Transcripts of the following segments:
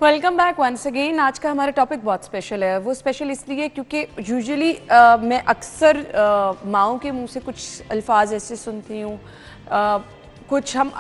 Welcome back once again. आज का हमारा टॉपिक बहुत स्पेशल है। वो स्पेशल इसलिए क्योंकि यूजुअली मैं अक्सर माओं के मुंह से कुछ अल्फाज ऐसे सुनती हूँ, कुछ हम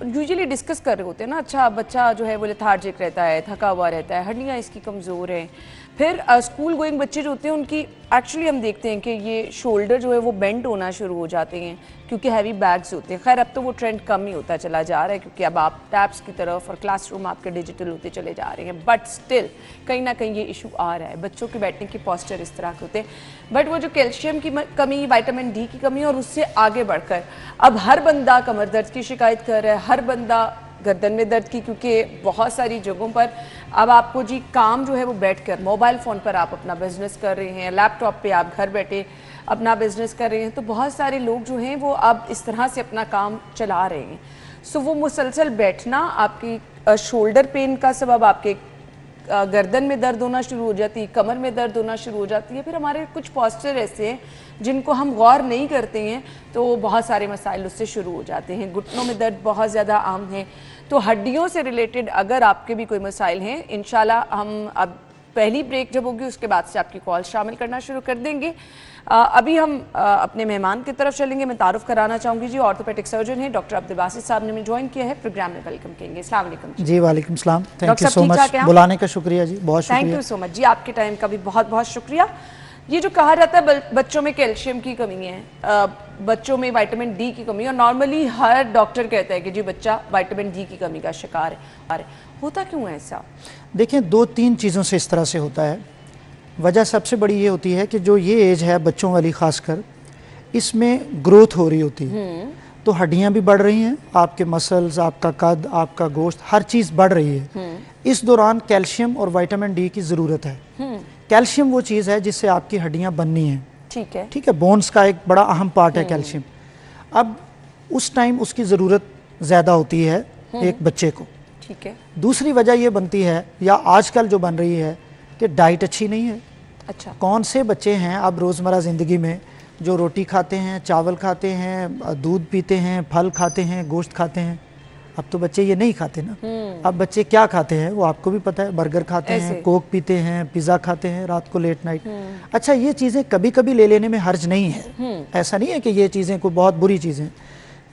यूजुअली डिस्कस कर रहे होते हैं ना, अच्छा बच्चा जो है वो लेथार्जिक रहता है, थका हुआ रहता है, हड्डियाँ इसकी कमज़ोर हैं। फिर स्कूल गोइंग बच्चे जो होते हैं उनकी एक्चुअली हम देखते हैं कि ये शोल्डर जो है वो बेंड होना शुरू हो जाते हैं क्योंकि हैवी बैग्स होते हैं। खैर अब तो वो ट्रेंड कम ही होता चला जा रहा है क्योंकि अब आप टैब्स की तरफ और क्लासरूम आपके डिजिटल होते चले जा रहे हैं, बट स्टिल कहीं ना कहीं ये इशू आ रहा है। बच्चों के बैठने की पोस्चर इस तरह के होते हैं, बट वो जो कैल्शियम की कमी, विटामिन डी की कमी और उससे आगे बढ़कर अब हर बंदा कमर दर्द की शिकायत कर रहा है, हर बंदा गर्दन में दर्द की, क्योंकि बहुत सारी जगहों पर अब आपको जी काम जो है वो बैठकर मोबाइल फ़ोन पर आप अपना बिजनेस कर रहे हैं, लैपटॉप पे आप घर बैठे अपना बिजनेस कर रहे हैं, तो बहुत सारे लोग जो हैं वो अब इस तरह से अपना काम चला रहे हैं। सो वो मुसलसल बैठना आपकी शोल्डर पेन का सबब, आपके गर्दन में दर्द होना शुरू हो जाती है, कमर में दर्द होना शुरू हो जाती है। फिर हमारे कुछ पोस्चर ऐसे हैं जिनको हम गौर नहीं करते हैं तो बहुत सारे मसाइल उससे शुरू हो जाते हैं। घुटनों में दर्द बहुत ज़्यादा आम है। तो हड्डियों से रिलेटेड अगर आपके भी कोई मसाइल हैं, इंशाल्लाह हम अब पहली ब्रेक जब होगी उसके बाद से आपकी कॉल शामिल करना शुरू कर देंगे। अभी हम अपने मेहमान की तरफ चलेंगे। मैं तारुफ कराना चाहूँगी जी, ऑर्थोपेडिक सर्जन है डॉक्टर अब्दुल बासित साहब ने हमें ज्वाइन किया है, प्रोग्राम में वेलकम कहेंगे। अस्सलाम वालेकुम जी। वालेकुम सलाम, थैंक यू सो मच, बुलाने का शुक्रिया जी, बहुत शुक्रिया। थैंक यू सो मच जी, आपके टाइम का भी बहुत बहुत शुक्रिया। ये जो कहा जाता है बच्चों में कैल्शियम की कमी है, बच्चों में विटामिन डी की कमी, और नॉर्मली हर डॉक्टर कहता है कि जी बच्चा विटामिन डी की कमी का शिकार है, होता क्यों है ऐसा? देखिए, दो तीन चीज़ों से इस तरह से होता है। वजह सबसे बड़ी ये होती है कि जो ये एज है बच्चों वाली खासकर, इसमें ग्रोथ हो रही होती है, तो हड्डियां भी बढ़ रही हैं, आपके मसल्स, आपका कद, आपका गोश्त, हर चीज़ बढ़ रही है। इस दौरान कैल्शियम और विटामिन डी की ज़रूरत है। कैल्शियम वो चीज़ है जिससे आपकी हड्डियां बननी हैं, ठीक है, बोन्स का एक बड़ा अहम पार्ट है कैल्शियम। अब उस टाइम उसकी ज़रूरत ज़्यादा होती है एक बच्चे को, ठीक है। दूसरी वजह ये बनती है या आजकल जो बन रही है कि डाइट अच्छी नहीं है। अच्छा, कौन से बच्चे हैं अब रोज़मर्रा ज़िंदगी में जो रोटी खाते हैं, चावल खाते हैं, दूध पीते हैं, फल खाते हैं, गोश्त खाते हैं? अब तो बच्चे ये नहीं खाते ना। अब बच्चे क्या खाते हैं वो आपको भी पता है, बर्गर खाते हैं, कोक पीते हैं, पिज़्ज़ा खाते हैं रात को लेट नाइट। अच्छा, ये चीज़ें कभी कभी ले लेने में हर्ज नहीं है, ऐसा नहीं है कि ये चीज़ें कोई बहुत बुरी चीज़ें,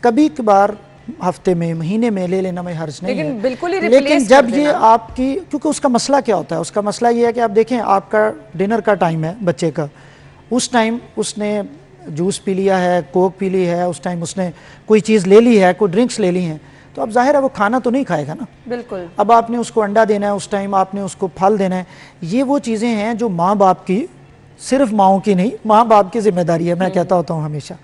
कभी कभार हफ्ते में, महीने में ले लेना में हर्ज नहीं है, बिल्कुल ही। लेकिन जब ये आपकी, क्योंकि उसका मसला क्या होता है, उसका मसला ये है कि आप देखें आपका डिनर का टाइम है बच्चे का, उस टाइम उसने जूस पी लिया है, कोक पी ली है, उस टाइम उसने कोई चीज़ ले ली है, कोई ड्रिंक्स ले ली हैं, तो अब जाहिर है वो खाना तो नहीं खाएगा ना। बिल्कुल। अब आपने उसको अंडा देना है, उस टाइम आपने उसको फल देना है। ये वो चीज़ें हैं जो माँ बाप की, सिर्फ माओं की नहीं, माँ बाप की जिम्मेदारी है। मैं कहता होता हूँ हमेशा,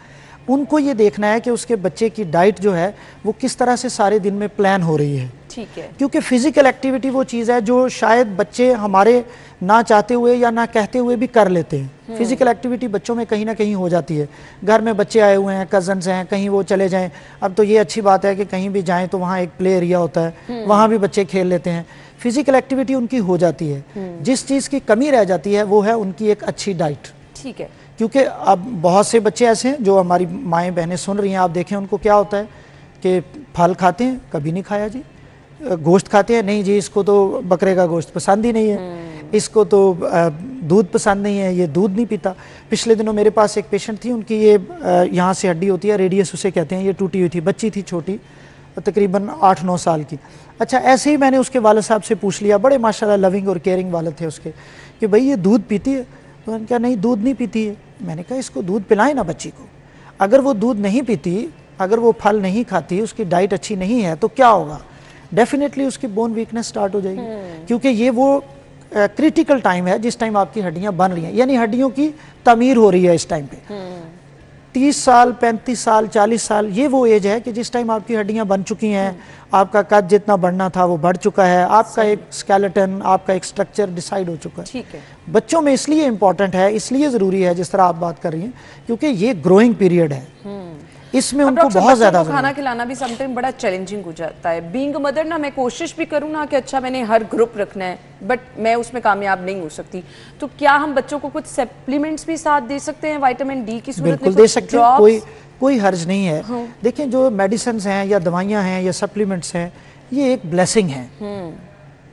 उनको ये देखना है कि उसके बच्चे की डाइट जो है वो किस तरह से सारे दिन में प्लान हो रही है, ठीक है। क्योंकि फिजिकल एक्टिविटी वो चीज़ है जो शायद बच्चे हमारे ना चाहते हुए या ना कहते हुए भी कर लेते हैं। फिजिकल एक्टिविटी बच्चों में कहीं ना कहीं हो जाती है। घर में बच्चे आए हुए हैं, कजन्स हैं, कहीं वो चले जाएं, अब तो ये अच्छी बात है कि कहीं भी जाएं तो वहाँ एक प्ले एरिया होता है, वहाँ भी बच्चे खेल लेते हैं, फिजिकल एक्टिविटी उनकी हो जाती है। जिस चीज़ की कमी रह जाती है वो है उनकी एक अच्छी डाइट, ठीक है। क्योंकि अब बहुत से बच्चे ऐसे हैं जो हमारी माएँ बहनें सुन रही हैं, आप देखें उनको क्या होता है कि फल खाते हैं, कभी नहीं खाया जी, गोश्त खाते हैं, नहीं जी इसको तो बकरे का गोश्त पसंद ही नहीं है, इसको तो दूध पसंद नहीं है, ये दूध नहीं पीता। पिछले दिनों मेरे पास एक पेशेंट थी, उनकी ये यहाँ से हड्डी होती है, रेडियस उसे कहते हैं, ये टूटी हुई थी, बच्ची थी छोटी, तकरीबन 8-9 साल की। अच्छा, ऐसे ही मैंने उसके वालिद साहब से पूछ लिया, बड़े माशाल्लाह लविंग और केयरिंग वालिद थे उसके, कि भाई ये दूध पीती है? तो उन्होंने कहा नहीं दूध नहीं पीती है। मैंने कहा इसको दूध पिलाएं ना बच्ची को। अगर वो दूध नहीं पीती, अगर वो फल नहीं खाती, उसकी डाइट अच्छी नहीं है तो क्या होगा? डेफिनेटली उसकी बोन वीकनेस स्टार्ट हो जाएगी, क्योंकि ये वो क्रिटिकल टाइम है जिस टाइम आपकी हड्डियां बन रही हैं, यानी हड्डियों की तमीर हो रही है इस टाइम पे। 30 साल, 35 साल, 40 साल, ये वो एज है कि जिस टाइम आपकी हड्डियां बन चुकी हैं, आपका कद जितना बढ़ना था वो बढ़ चुका है, आपका एक स्केलेटन, आपका एक स्ट्रक्चर डिसाइड हो चुका है, ठीक है। बच्चों में इसलिए इंपॉर्टेंट है, इसलिए ज़रूरी है जिस तरह आप बात कर रही हैं, क्योंकि ये ग्रोइंग पीरियड है, इसमें उनको बहुत ज़्यादा खाना खिलाना भी समटाइम बड़ा चैलेंजिंग हो जाता है। बीइंग मदर ना, मैं कोशिश भी करूँ ना कि अच्छा मैंने हर ग्रुप रखना है, बट मैं उसमें कामयाब नहीं हो सकती। तो क्या हम बच्चों को कुछ सप्लीमेंट्स भी साथ दे सकते हैं विटामिन डी की सूरत में? बिल्कुल दे सकते हैं, कोई हर्ज नहीं है। देखें, जो मेडिसिन हैं या दवाइयाँ हैं या सप्लीमेंट्स हैं, ये एक ब्लेसिंग है,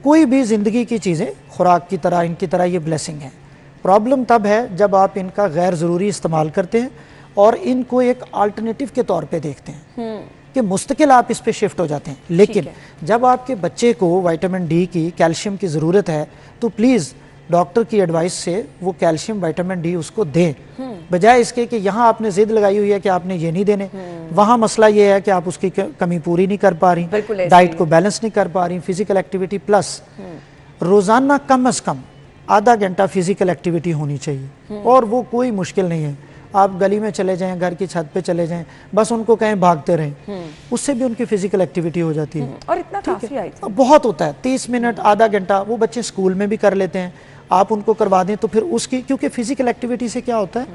कोई भी ज़िंदगी की चीज़ें खुराक की तरह, इनकी तरह ये ब्लेसिंग है। प्रॉब्लम तब है जब आप इनका गैर ज़रूरी इस्तेमाल करते हैं और इनको एक अल्टरनेटिव के तौर पे देखते हैं कि मुस्तकिल आप इस पे शिफ्ट हो जाते हैं। लेकिन जब आपके बच्चे को विटामिन डी की, कैल्शियम की ज़रूरत है तो प्लीज़ डॉक्टर की एडवाइस से वो कैल्शियम विटामिन डी उसको दें, बजाय इसके कि यहाँ आपने जिद लगाई हुई है कि आपने ये नहीं देने, वहाँ मसला ये है कि आप उसकी कमी पूरी नहीं कर पा रही, डाइट को बैलेंस नहीं कर पा रही। फिजिकल एक्टिविटी प्लस रोज़ाना कम से कम आधा घंटा फिजिकल एक्टिविटी होनी चाहिए, और वो कोई मुश्किल नहीं है। आप गली में चले जाएं, घर की छत पे चले जाएं, बस उनको कहें भागते रहें, उससे भी उनकी फिजिकल एक्टिविटी हो जाती है। और इतना काफी है, बहुत होता है, 30 मिनट आधा घंटा वो बच्चे स्कूल में भी कर लेते हैं, आप उनको करवा दें तो फिर उसकी, क्योंकि फिजिकल एक्टिविटी से क्या होता है,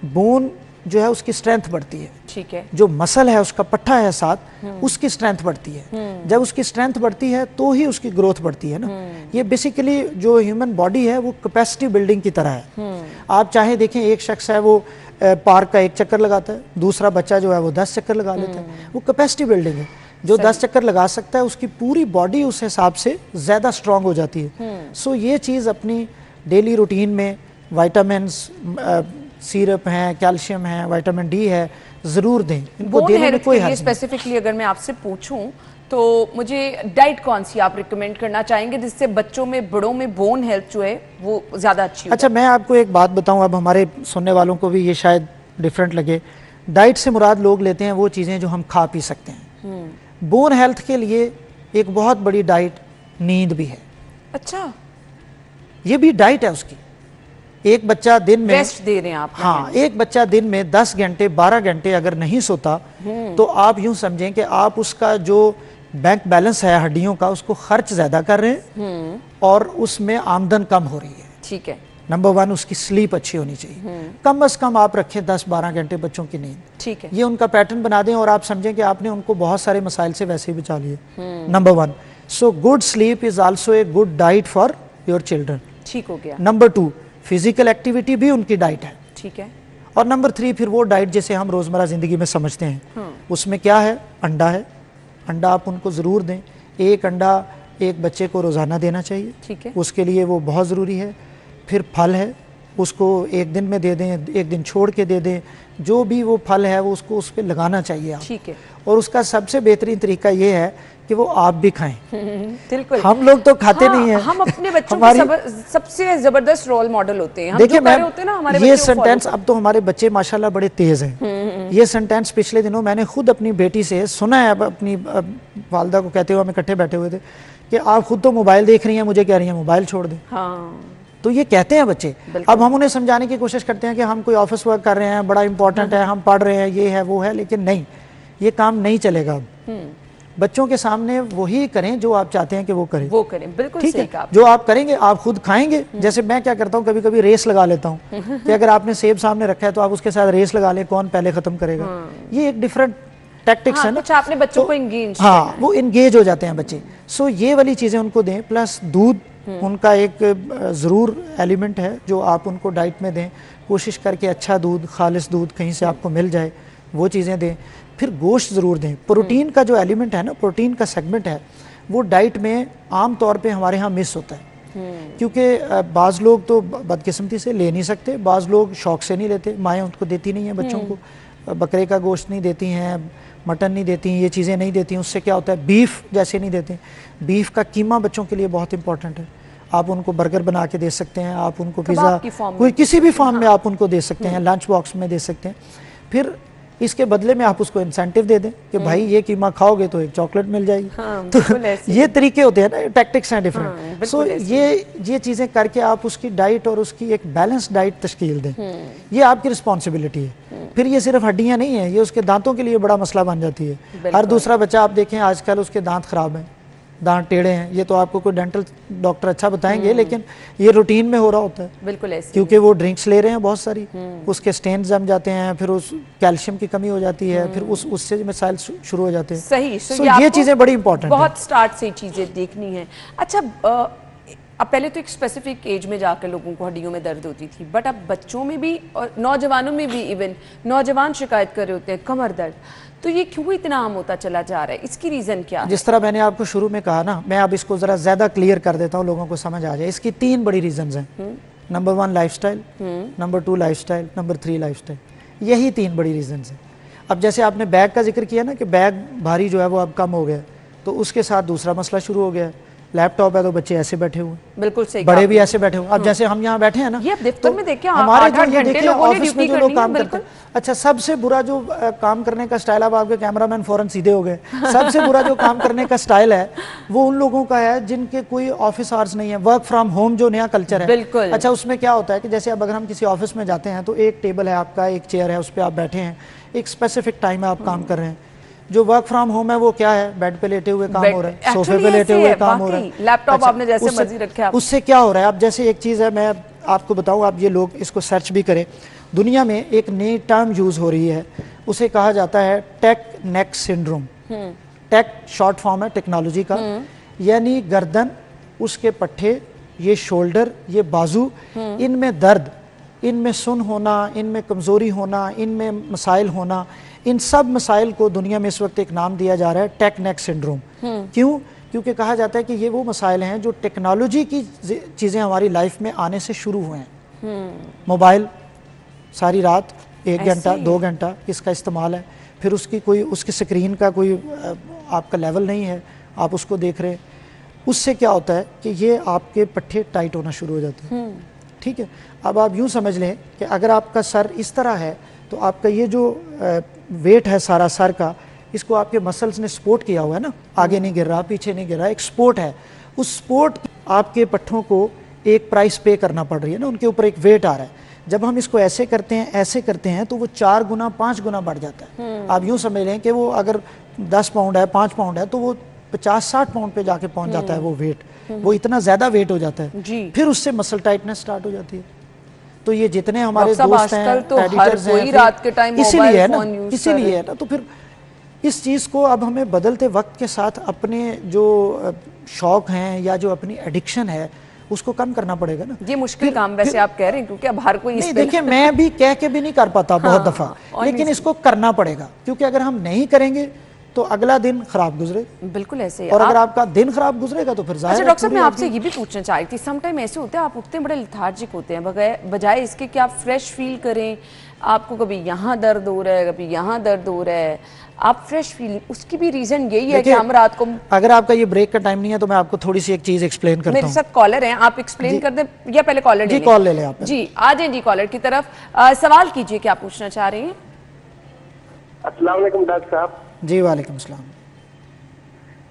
बोन जो है उसकी स्ट्रेंथ बढ़ती है, ठीक है, जो मसल है उसका पट्टा है साथ, उसकी स्ट्रेंथ बढ़ती है। जब उसकी स्ट्रेंथ बढ़ती है तो ही उसकी ग्रोथ बढ़ती है ना। ये बेसिकली जो ह्यूमन बॉडी है वो कैपेसिटी बिल्डिंग की तरह है। आप चाहे देखें, एक शख्स है वो पार्क का 1 चक्कर लगाता है, दूसरा बच्चा जो है वो 10 चक्कर लगा लेता है, वो कैपेसिटी बिल्डिंग है। जो 10 चक्कर लगा सकता है उसकी पूरी बॉडी उस हिसाब से ज़्यादा स्ट्रांग हो जाती है। सो ये चीज़ अपनी डेली रूटीन में विटामिन्स, सिरप है, कैल्शियम है, विटामिन डी है, ज़रूर दें। इनको देने में कोई हर्ज नहीं। स्पेसिफिकली अगर मैं आपसे पूछूं तो मुझे डाइट कौन सी आप रिकमेंड करना चाहेंगे जिससे बच्चों में, बड़ों में बोन हेल्थ जो है वो ज़्यादा अच्छी हो? अच्छा, मैं आपको एक बात बताऊं, अब हमारे सुनने वालों को भी ये शायद डिफरेंट लगे। डाइट से मुराद लोग लेते हैं वो चीज़ें जो हम खा पी सकते हैं। बोन हेल्थ के लिए एक बहुत बड़ी डाइट नींद भी है। अच्छा, ये भी डाइट है उसकी। एक बच्चा दिन में रेस्ट दे रहे हैं आप? हाँ, एक बच्चा दिन में 10 घंटे 12 घंटे अगर नहीं सोता तो आप यूं समझें कि आप उसका जो बैंक बैलेंस है हड्डियों का, उसको खर्च ज्यादा कर रहे हैं और उसमें आमदन कम हो रही है। ठीक है। नंबर 1, उसकी स्लीप अच्छी होनी चाहिए। कम से कम आप रखें 10-12 घंटे बच्चों की नींद। ठीक है। ये उनका पैटर्न बना दें और आप समझें कि आपने उनको बहुत सारे मसाइल से वैसे ही बचा लिए। Number 1, so good sleep is also a good diet for your children. ठीक हो गया। नंबर 2, फिजिकल एक्टिविटी भी उनकी डाइट है। ठीक है। और नंबर 3, फिर वो डाइट जैसे हम रोजमर्रा जिंदगी में समझते हैं, उसमें क्या है, अंडा है। अंडा आप उनको ज़रूर दें। एक अंडा एक बच्चे को रोज़ाना देना चाहिए। ठीक है। उसके लिए वो बहुत ज़रूरी है। फिर फल है, उसको एक दिन में दे दें, एक दिन छोड़ के दे दें। जो भी वो फल है वो उसको उस पर लगाना चाहिए आप। ठीक है। और उसका सबसे बेहतरीन तरीका ये है कि वो आप भी खाएं। बिल्कुल। हम लोग तो खाते नहीं हैं। हम अपने बच्चों के सबसे जबरदस्त रोल मॉडल होते हैं। देखिए, मैं होते हैं ना, हमारे ये सेंटेंस, अब तो हमारे बच्चे माशाल्लाह बड़े तेज हैं। ये सेंटेंस पिछले दिनों मैंने खुद अपनी बेटी से सुना है। अब अपनी वालदा को कहते हुए हम इकट्ठे बैठे हुए थे कि आप खुद तो मोबाइल देख रही हैं, मुझे कह रही हैं मोबाइल छोड़ दें। हाँ। तो ये कहते हैं बच्चे। अब हम उन्हें समझाने की कोशिश करते हैं कि हम कोई ऑफिस वर्क कर रहे हैं, बड़ा इंपॉर्टेंट है, हम पढ़ रहे हैं, ये है वो है, लेकिन नहीं, ये काम नहीं चलेगा। अब बच्चों के सामने वही करें जो आप चाहते हैं कि वो करें। वो करें, बिल्कुल ठीक सही है। कहा। जो आप करेंगे आप खुद खाएंगे। जैसे मैं क्या करता हूँ, कभी कभी रेस लगा लेता हूँ कि अगर आपने सेब सामने रखा है तो आप उसके साथ रेस लगा लें, कौन पहले खत्म करेगा। ये एक डिफरेंट टैक्टिक्स है ना। कुछ आपने बच्चों को एंगेज, हाँ, वो एंगेज हो जाते हैं बच्चे। सो ये वाली चीज़ें उनको दें। प्लस दूध उनका एक ज़रूर एलिमेंट है जो आप उनको डाइट में दें। कोशिश करके अच्छा दूध, खालिस दूध कहीं से आपको मिल जाए, वो चीज़ें दें। फिर गोश्त ज़रूर दें। प्रोटीन का जो एलिमेंट है ना, प्रोटीन का सेगमेंट है, वो डाइट में आम तौर पे हमारे यहाँ मिस होता है। क्योंकि बाज़ लोग तो बदकिस्मती से ले नहीं सकते, बाज़ लोग शौक से नहीं लेते, माएँ उनको देती नहीं हैं बच्चों को। बकरे का गोश्त नहीं देती हैं, मटन नहीं देती, ये चीज़ें नहीं देती। उससे क्या होता है, बीफ जैसे नहीं देते। बीफ का कीमा बच्चों के लिए बहुत इंपॉर्टेंट है। आप उनको बर्गर बना के दे सकते हैं, आप उनको पिज़्ज़ा, कोई किसी भी फॉर्म में आप उनको दे सकते हैं, लंच बॉक्स में दे सकते हैं। फिर इसके बदले में आप उसको इंसेंटिव दे दें कि भाई ये कीमा खाओगे तो एक चॉकलेट मिल जाएगी। तो ये तरीके होते हैं ना, टैक्टिक्स हैं डिफरेंट। सो ये चीज़ें करके आप उसकी डाइट और उसकी एक बैलेंस डाइट तश्कील दें। ये आपकी रिस्पॉन्सिबिलिटी है। फिर ये सिर्फ हड्डियाँ नहीं है, ये उसके दांतों के लिए बड़ा मसला बन जाती है। हर दूसरा बच्चा आप देखें आजकल उसके दांत खराब हैं, दांत टेढ़े हैं। ये तो आपको कोई डेंटल डॉक्टर अच्छा बताएंगे, लेकिन ये रूटीन में हो रहा होता है। बिल्कुल ऐसे, क्योंकि वो ड्रिंक्स ले रहे हैं बहुत सारी, उसके स्टेन जम जाते हैं, फिर उस कैल्शियम की कमी हो जाती है, फिर उससे मसाइल शुरू हो जाते हैं। सही। ये चीज़ें बड़ी इंपॉर्टेंट हैं। बहुत स्टार्ट से चीज़ें देखनी है। अच्छा, अब पहले तो एक स्पेसिफिक एज में जाकर लोगों को हड्डियों में दर्द होती थी, बट अब बच्चों में भी और नौजवानों में भी, इवन नौजवान शिकायत कर रहे होते हैं कमर दर्द। तो ये क्यों इतना आम होता चला जा रहा है, इसकी रीज़न क्या है? जिस तरह मैंने आपको शुरू में कहा ना, मैं अब इसको ज़रा ज़्यादा क्लियर कर देता हूँ, लोगों को समझ आ जाए। इसकी 3 बड़ी रीजंस हैं। Number 1 lifestyle, number 2 lifestyle, number 3 lifestyle. यही 3 बड़ी रीजंस हैं। अब जैसे आपने बैग का जिक्र किया ना कि बैग भारी जो है वो अब कम हो गया, तो उसके साथ दूसरा मसला शुरू हो गया। लैपटॉप है तो बच्चे ऐसे बैठे हुए, बिल्कुल सही, बड़े भी ऐसे बैठे हुए। अब जैसे हम यहाँ बैठे हैं ना, ये दफ्तर में देखिए हमारे 8-8 जो घंटे लोगों ने ऑफिस में ड्यूटी जो लोग करनी काम है, करते हैं, अच्छा सबसे बुरा जो काम करने का स्टाइल, अब आपके कैमरामैन फौरन सीधे हो गए, सबसे बुरा जो काम करने का स्टाइल है वो उन लोगों का है जिनके कोई ऑफिस आवर्स नहीं है, वर्क फ्रॉम होम जो नया कल्चर है। बिल्कुल। अच्छा, उसमें क्या होता है कि जैसे अब अगर हम किसी ऑफिस में जाते हैं तो एक टेबल है आपका, एक चेयर है, उस पर आप बैठे हैं, एक स्पेसिफिक टाइम है आप काम कर रहे हैं। जो वर्क फ्रॉम होम है वो क्या है, बेड पे लेटे हुए काम हो रहा है, सोफे पे लेटे हुए काम हो रहा है, लैपटॉप आपने जैसे मर्जी रखे आप। उससे क्या हो रहा है, अब जैसे एक चीज़ है, मैं आपको बताऊं, आप ये लोग इसको सर्च भी करें, दुनिया में एक नई टर्म यूज़ हो रही है, उसे कहा जाता है टेक नेक सिंड्रोम। टेक शॉर्ट फॉर्म है टेक्नोलॉजी का, यानी गर्दन, उसके पट्टे, ये शोल्डर, ये बाजू, इनमें दर्द, इनमें सुन होना, इनमें कमज़ोरी होना, इनमें मसाइल होना, इन सब मसाइल को दुनिया में इस वक्त एक नाम दिया जा रहा है टेक नेक सिंड्रोम। क्यों? क्योंकि कहा जाता है कि ये वो मसाइल हैं जो टेक्नोलॉजी की चीज़ें हमारी लाइफ में आने से शुरू हुए हैं। मोबाइल सारी रात 1 घंटा 2 घंटा इसका इस्तेमाल है, फिर उसकी कोई, उसकी स्क्रीन का कोई आपका लेवल नहीं है, आप उसको देख रहे हैं, उससे क्या होता है कि ये आपके पट्टे टाइट होना शुरू हो जाते हैं। ठीक है, अब आप यूँ समझ लें कि अगर आपका सर इस तरह है तो आपका ये जो वेट है सारा सर का, इसको आपके मसल्स ने सपोर्ट किया हुआ है ना, आगे नहीं गिर रहा, पीछे नहीं गिर रहा, एक सपोर्ट है। उस सपोर्ट आपके पट्टों को एक प्राइस पे करना पड़ रही है ना, उनके ऊपर एक वेट आ रहा है। जब हम इसको ऐसे करते हैं, ऐसे करते हैं, तो वो 4 गुना 5 गुना बढ़ जाता है। आप यूँ समझ लें कि वो अगर 10 पाउंड है, 5 पाउंड है, तो वो 50-60 पाउंड पे जाके पहुंच जाता है वो वेट, वो इतना ज़्यादा वेट हो जाता है। फिर उससे मसल टाइटनेस स्टार्ट हो जाती है। तो ये जितने हमारे दोस्त हैं, तो हर कोई रात के टाइम इसीलिए है ना, इसीलिए है ना। तो फिर इस चीज़ को अब हमें बदलते वक्त के साथ अपने जो शौक हैं या जो अपनी एडिक्शन है उसको कम करना पड़ेगा ना। ये मुश्किल काम वैसे आप कह रहे हैं, क्योंकि अब हर कोई नहीं, देखिए मैं भी कह के भी नहीं कर पाता बहुत दफ़ा, लेकिन इसको करना पड़ेगा, क्योंकि अगर हम नहीं करेंगे तो अगला दिन खराब गुजरे। बिल्कुल ऐसे। और अगर आपका दिन खराब गुजरेगा तो फिर जाहिर है। अच्छा डॉक्टर साहब, मैं आपसे ये भी पूछना चाह रही थी, सम टाइम ऐसे होते हैं आप उठते हैं बड़े लेथार्जिक होते हैं, बजाय इसके कि आप फ्रेश फील करें, आपको कभी यहाँ दर्द हो रहा है, कभी यहाँ दर्द हो रहा है, आप फ्रेश फील, उसकी भी रीजन यही है कि हम रात को, अगर आपका ये ब्रेक का टाइम नहीं है तो मैं आपको थोड़ी सी एक चीज एक्सप्लेन करता हूं। मेरे साथ कॉलर हैं, आप एक्सप्लेन कर दें या पहले कॉलर जी, कॉल ले लें आप। जी आ जाए जी कॉलर की तरफ, सवाल कीजिए, क्या पूछना चाह रही हैं? अस्सलाम वालेकुम डॉक्टर साहब। जी वालेकुम सलाम।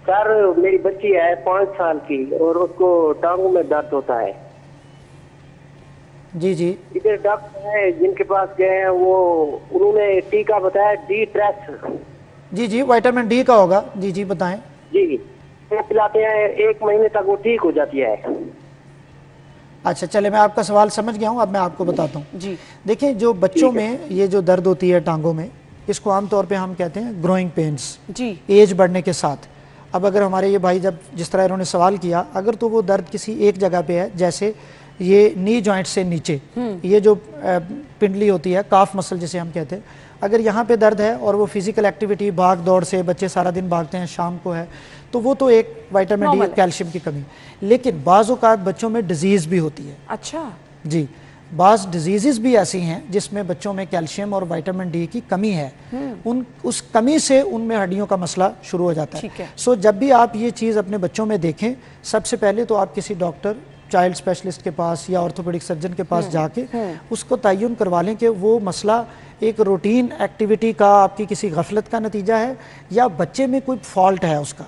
सर मेरी बच्ची है 5 साल की और उसको टांगों में दर्द होता है। जी जी। इधर डॉक्टर है जिनके पास गए हैं, वो उन्होंने टीका बताया डी ट्रेस। जी जी, विटामिन डी का होगा। जी जी बताएं। जी पिलाते हैं, 1 महीने तक वो ठीक हो जाती है। अच्छा चले, मैं आपका सवाल समझ गया हूँ, अब मैं आपको बताता हूँ। जी देखिए, जो बच्चों में ये जो दर्द होती है टांगों में, इसको आमतौर पे हम कहते हैं ग्रोइंग पेन्स, जी, एज बढ़ने के साथ। अब अगर हमारे ये भाई, जब जिस तरह इन्होंने सवाल किया, अगर तो वो दर्द किसी एक जगह पे है, जैसे ये नी जॉइंट से नीचे, ये जो पिंडली होती है, काफ मसल जिसे हम कहते हैं, अगर यहाँ पे दर्द है और वो फिजिकल एक्टिविटी, भाग दौड़ से बच्चे सारा दिन भागते हैं, शाम को है, तो वो तो एक विटामिन डी, कैल्शियम की कमी। लेकिन बाज़ औक़ात बच्चों में डिजीज़ भी होती है। अच्छा जी, बाज़ डिजीज़ भी ऐसी हैं जिसमें बच्चों में कैल्शियम और विटामिन डी की कमी है, उस कमी से उनमें हड्डियों का मसला शुरू हो जाता है। सो जब भी आप ये चीज़ अपने बच्चों में देखें, सबसे पहले तो आप किसी डॉक्टर, चाइल्ड स्पेशलिस्ट के पास या ऑर्थोपेडिक सर्जन के पास जाके उसको तयन करवा लें कि वो मसला एक रूटीन एक्टिविटी का, आपकी किसी गफलत का नतीजा है या बच्चे में कोई फॉल्ट है उसका।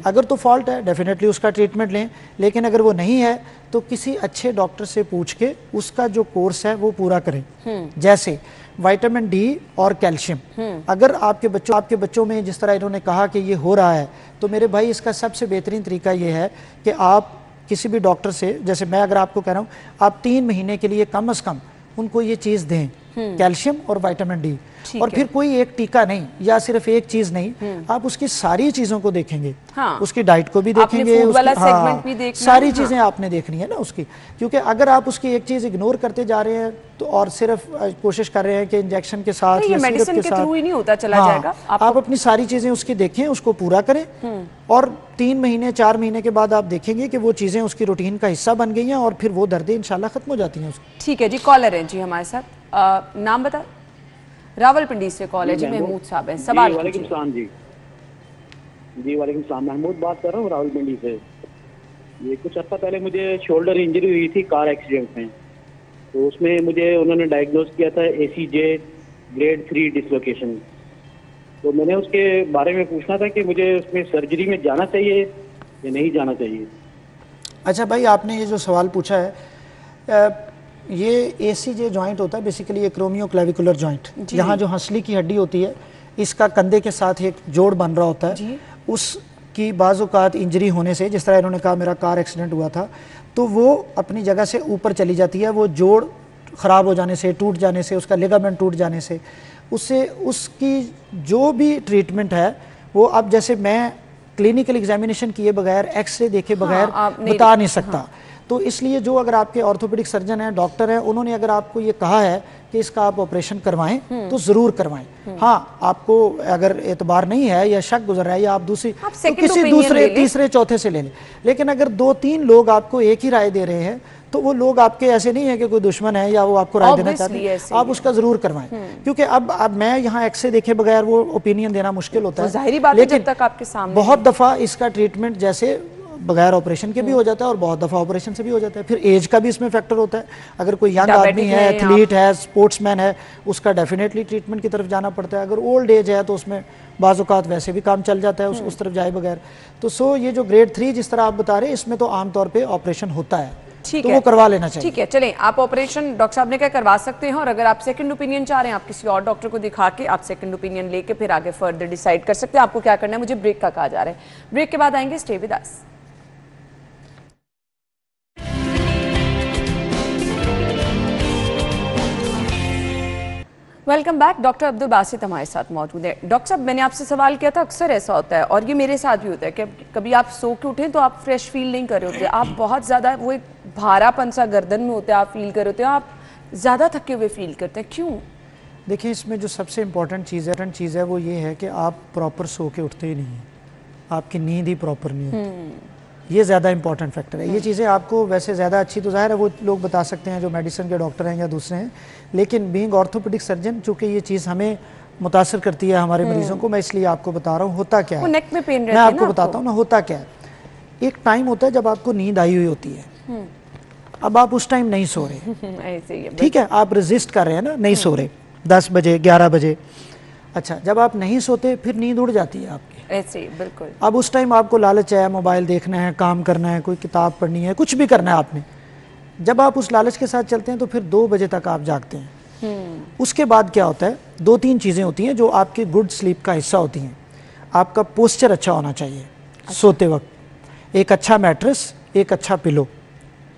अगर तो फॉल्ट है, डेफिनेटली उसका ट्रीटमेंट लें, लेकिन अगर वो नहीं है तो किसी अच्छे डॉक्टर से पूछ के उसका जो कोर्स है वो पूरा करें। जैसे विटामिन डी और कैल्शियम, अगर आपके बच्चों में जिस तरह इन्होंने कहा कि ये हो रहा है, तो मेरे भाई इसका सबसे बेहतरीन तरीका ये है कि आप किसी भी डॉक्टर से, जैसे मैं अगर आपको कह रहा हूँ, आप 3 महीने के लिए कम से कम उनको ये चीज़ दें कैल्शियम और विटामिन डी। ठीक और है। फिर कोई एक टीका नहीं या सिर्फ एक चीज नहीं, आप उसकी सारी चीजों को देखेंगे। हाँ। उसकी डाइट को भी आपने देखेंगे, food वाला हाँ, segment भी देखना है, सारी हाँ। चीजें आपने देखनी है ना उसकी। क्योंकि अगर आप उसकी एक चीज इग्नोर करते जा रहे हैं तो और सिर्फ कोशिश कर रहे हैं कि इंजेक्शन के साथ नहीं, ये या सिरप मेडिसिन के साथ, थ्रू ही नहीं होता चला हाँ, जाएगा। आप अपनी सारी चीजें उसकी देखें, उसको पूरा करें, और 3 महीने 4 महीने के बाद आप देखेंगे कि वो चीजें उसकी रूटीन का हिस्सा बन गई हैं और फिर वो दर्दें इंशाल्लाह खत्म हो जाती हैं उसकी। ठीक है जी, कॉलर है जी हमारे साथ। नाम बता। रावलपिंडी से कॉल है जी, महमूद साहब है, सवाल वालेकुम कीजिए। सलाम जी। जी वालेकुम सलाम, महमूद बात कर रहा हूँ रावलपिंडी से। ये कुछ हफ्ता पहले मुझे शोल्डर इंजरी हुई थी कार एक्सीडेंट में, तो उसमें मुझे उन्होंने डायग्नोज किया था ACJ ग्रेड 3 डिसलोकेशन। तो मैंने उसके बारे में पूछना था कि मुझे उसमें सर्जरी में जाना चाहिए या नहीं जाना चाहिए। अच्छा भाई, आपने ये जो सवाल पूछा है, ये ACJ जॉइंट होता है बेसिकली, ये क्रोमियोक्लेविकुलर जॉइंट, यहाँ जो हंसली की हड्डी होती है, इसका कंधे के साथ एक जोड़ बन रहा होता है। उसकी बाज़-औक़ात इंजरी होने से, जिस तरह इन्होंने कहा मेरा कार एक्सीडेंट हुआ था, तो वो अपनी जगह से ऊपर चली जाती है। वो जोड़ ख़राब हो जाने से, टूट जाने से, उसका लिगामेंट टूट जाने से, उससे उसकी जो भी ट्रीटमेंट है वो, अब जैसे मैं क्लिनिकल एग्जामिनेशन किए बगैर, एक्सरे देखे बगैर बता नहीं सकता। तो इसलिए जो अगर आपके ऑर्थोपेडिक सर्जन हैं, डॉक्टर हैं, उन्होंने अगर आपको ये कहा है कि इसका आप ऑपरेशन करवाएं तो ज़रूर करवाएं। हाँ, आपको अगर एतबार नहीं है या शक गुजर रहा है या आप दूसरी तो किसी दूसरे तीसरे चौथे से ले लें। लेकिन अगर 2-3 लोग आपको एक ही राय दे रहे हैं तो वो लोग आपके ऐसे नहीं है कि कोई दुश्मन है या वो आपको राय देना चाहते हैं, आप उसका जरूर करवाएं। क्योंकि अब मैं यहाँ एक्सरे देखे बगैर वो ओपिनियन देना मुश्किल होता है, जाहिर बात है, जब तक आपके सामने बहुत दफा इसका ट्रीटमेंट जैसे बगैर ऑपरेशन के भी हो जाता है और बहुत दफा ऑपरेशन से भी हो जाता है। फिर एज का भी इसमें फैक्टर होता है। अगर कोई यंग आदमी है, एथलीट है, स्पोर्ट्समैन है, उसका डेफिनेटली ट्रीटमेंट की तरफ जाना पड़ता है। अगर ओल्ड एज है तो उसमें बाज़ औक़ात वैसे भी काम चल जाता है उस तरफ जाए बगैर। तो ये जो ग्रेड 3 जिस तरह आप बता रहे हैं, इसमें तो आमतौर पर ऑपरेशन होता है, तो वो करवा लेना चाहिए। ठीक है, चलें, आप ऑपरेशन डॉक्टर साहब ने क्या करवा सकते हैं, और अगर आप सेकंड ओपिनियन चाह रहे हैं, आप किसी और डॉक्टर को दिखा के आप सेकंड ओपिनियन लेके फिर आगे फर्दर डिसाइड कर सकते हैं आपको क्या करना है। मुझे ब्रेक का कहा जा रहा है, ब्रेक के बाद आएंगे, stay with us. Welcome back. Doctor Abdul Basit हमारे साथ मौजूद है। डॉक्टर साहब, मैंने आपसे सवाल किया था, अक्सर ऐसा होता है और ये मेरे साथ भी होता है कि कभी आप सो के उठें तो आप फ्रेश फील नहीं कर रहे होते, आप बहुत ज़्यादा वो एक भारापन सा गर्दन में होता है, आप फील कर रहे होते हैं, आप ज़्यादा थके हुए फील करते हैं, क्यों? देखिए, इसमें जो सबसे इम्पोर्टेंट चीज़ है वो ये है कि आप प्रॉपर सो के उठते ही नहीं हैं, आपकी नींद ही प्रॉपर नहीं होती। ये ज़्यादा इंपॉर्टेंट फैक्टर है। ये चीज़ें आपको वैसे ज़्यादा अच्छी तो ज़ाहिर है वो लोग बता सकते हैं जो मेडिसिन के डॉक्टर हैं या दूसरे हैं, लेकिन बीइंग ऑर्थोपेडिक सर्जन, चूँकि ये चीज़ हमें मुतासर करती है हमारे मरीजों को, मैं इसलिए आपको बता रहा हूँ होता क्या है। नेक में पेन रहती मैं है आपको बताता हूँ ना होता क्या है। एक टाइम होता है जब आपको नींद आई हुई होती है, अब आप उस टाइम नहीं सो रहे, ठीक है, आप रेजिस्ट कर रहे हैं ना, नहीं सो रहे 10 बजे 11 बजे। अच्छा, जब आप नहीं सोते फिर नींद उड़ जाती है आपकी, ऐसे ही बिल्कुल। अब उस टाइम आपको लालच है, मोबाइल देखना है, काम करना है, कोई किताब पढ़नी है, कुछ भी करना है आपने। जब आप उस लालच के साथ चलते हैं तो फिर 2 बजे तक आप जागते हैं। उसके बाद क्या होता है, 2-3 चीज़ें होती हैं जो आपकी गुड स्लीप का हिस्सा होती हैं। आपका पोस्चर अच्छा होना चाहिए सोते वक्त, एक अच्छा मैट्रेस, एक अच्छा पिलो,